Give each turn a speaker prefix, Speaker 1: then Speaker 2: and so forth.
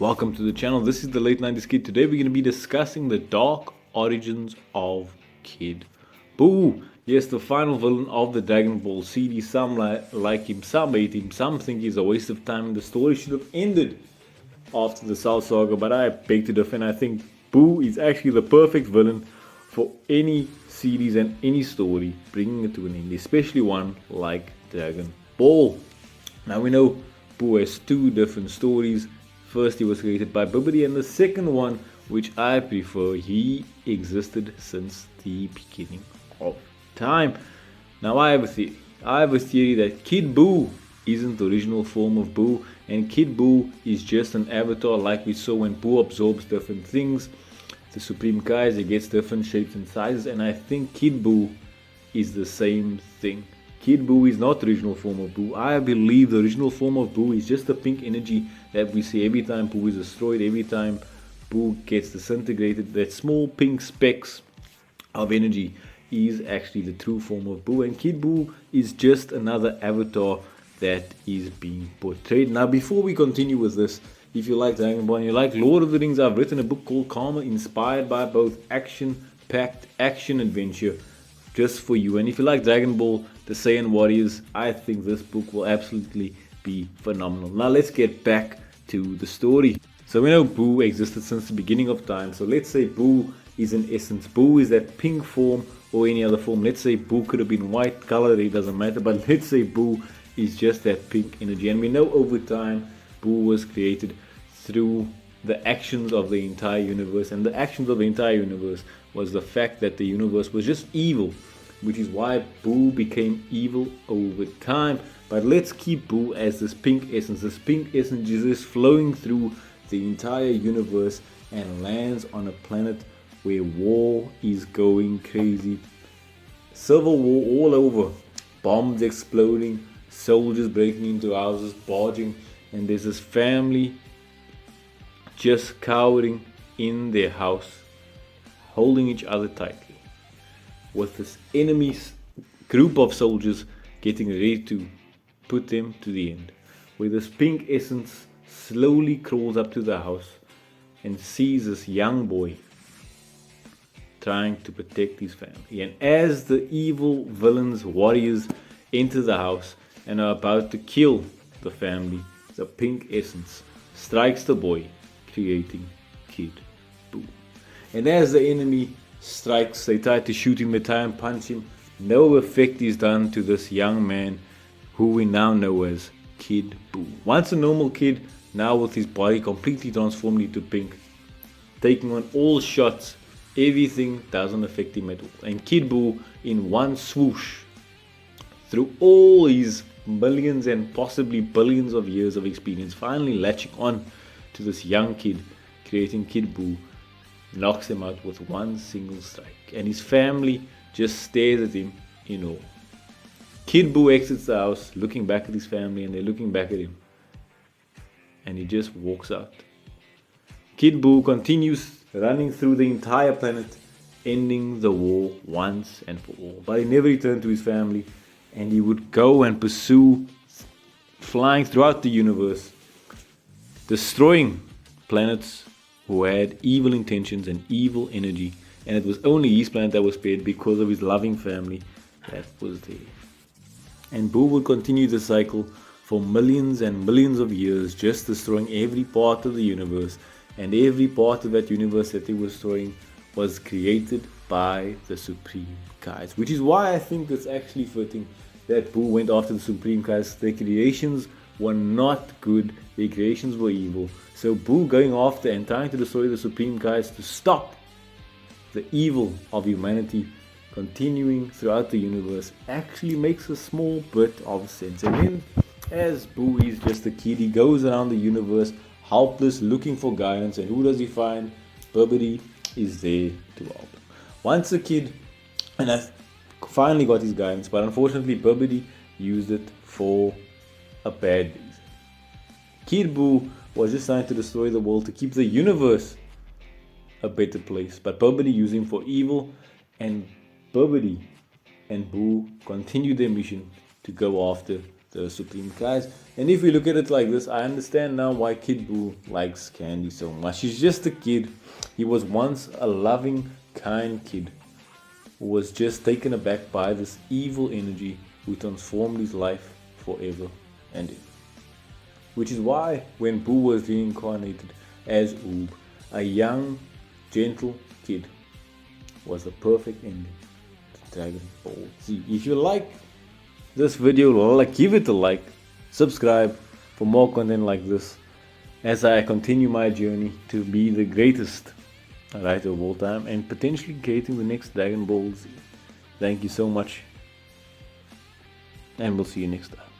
Speaker 1: Welcome to the channel. This is the late 90s Kid. Today we're going to be discussing the dark origins of Kid Buu. Yes, the final villain of the Dragon Ball series. Some like him, some hate him, some think he's a waste of time. The story should have ended after the Cell Saga, but I beg to differ, and I think Buu is actually the perfect villain for any series and any story, bringing it to an end, especially one like Dragon Ball. Now we know Buu has two different stories. First, he was created by BUU, and the second one, which I prefer, he existed since the beginning of time. Now I have a theory. I have a theory that Kid Buu isn't the original form of Buu, and Kid Buu is just an avatar like we saw when Buu absorbs different things. The Supreme Kaiser gets different shapes and sizes, and I think Kid Buu is the same thing. Kid Buu is not the original form of Buu. I believe the original form of Buu is just the pink energy that we see every time Buu is destroyed, every time Buu gets disintegrated. That small pink specks of energy is actually the true form of Buu, and Kid Buu is just another avatar that is being portrayed. Now, before we continue with this, if you like Dragon Ball and you like Lord of the Rings, I've written a book called Karma, inspired by both action-packed action adventure just for you. And if you like Dragon Ball, the Saiyan Warriors, I think this book will absolutely be phenomenal. Now let's get back to the story. So we know Buu existed since the beginning of time. So let's say Buu is in essence. Buu is that pink form or any other form. Let's say Buu could have been white color, it doesn't matter. But let's say Buu is just that pink energy. And we know over time Buu was created through the actions of the entire universe. And the actions of the entire universe was the fact that the universe was just evil, which is why Buu became evil over time. But let's keep Buu as this pink essence. This pink essence is just flowing through the entire universe and lands on a planet where war is going crazy. Civil war all over. Bombs exploding, soldiers breaking into houses, barging, and there's this family just cowering in their house, holding each other tightly, with this enemy group of soldiers getting ready to put them to the end, where this pink essence slowly crawls up to the house and sees this young boy trying to protect his family. And as the evil villains, warriors, enter the house and are about to kill the family, the pink essence strikes the boy, creating Kid Buu. And as the enemy strikes, they try to shoot him, they try and punch him. No effect is done to this young man, who we now know as Kid Buu. Once a normal kid, now with his body completely transformed into pink, taking on all shots, everything doesn't affect him at all. And Kid Buu, in one swoosh, through all his millions and possibly billions of years of experience, finally latching on to this young kid, creating Kid Buu, knocks him out with one single strike. And his family just stares at him in awe. Kid Buu exits the house, looking back at his family, and they're looking back at him. And he just walks out. Kid Buu continues running through the entire planet, ending the war once and for all. But he never returned to his family, and he would go and pursue flying throughout the universe, destroying planets who had evil intentions and evil energy. And it was only his planet that was spared because of his loving family that was there. And Buu would continue the cycle for millions and millions of years, just destroying every part of the universe. And every part of that universe that he was destroying was created by the Supreme Kaiser. Which is why I think it's actually fitting that Buu went after the Supreme Kaiser. Their creations were not good, their creations were evil. So Buu going after and trying to destroy the Supreme Kaiser to stop the evil of humanity continuing throughout the universe actually makes a small bit of sense. And then, as Buu is just a kid, he goes around the universe helpless, looking for guidance. And who does he find? BUU is there to help him. Once a kid, and I finally got his guidance, but unfortunately BUU used it for a bad reason. Kid Buu was just trying to destroy the world, to keep the universe a better place, but BUU used him for evil, and BUU and Buu continued their mission to go after the supreme guys. And if we look at it like this, I understand now why Kid Buu likes candy so much. He's just a kid. He was once a loving, kind kid who was just taken aback by this evil energy who transformed his life forever and ever. Which is why when Buu was reincarnated as Oob, a young, gentle kid, was the perfect ending to Dragon Ball Z. If you like this video, give it a like, subscribe for more content like this as I continue my journey to be the greatest writer of all time and potentially creating the next Dragon Ball Z. Thank you so much, and we'll see you next time.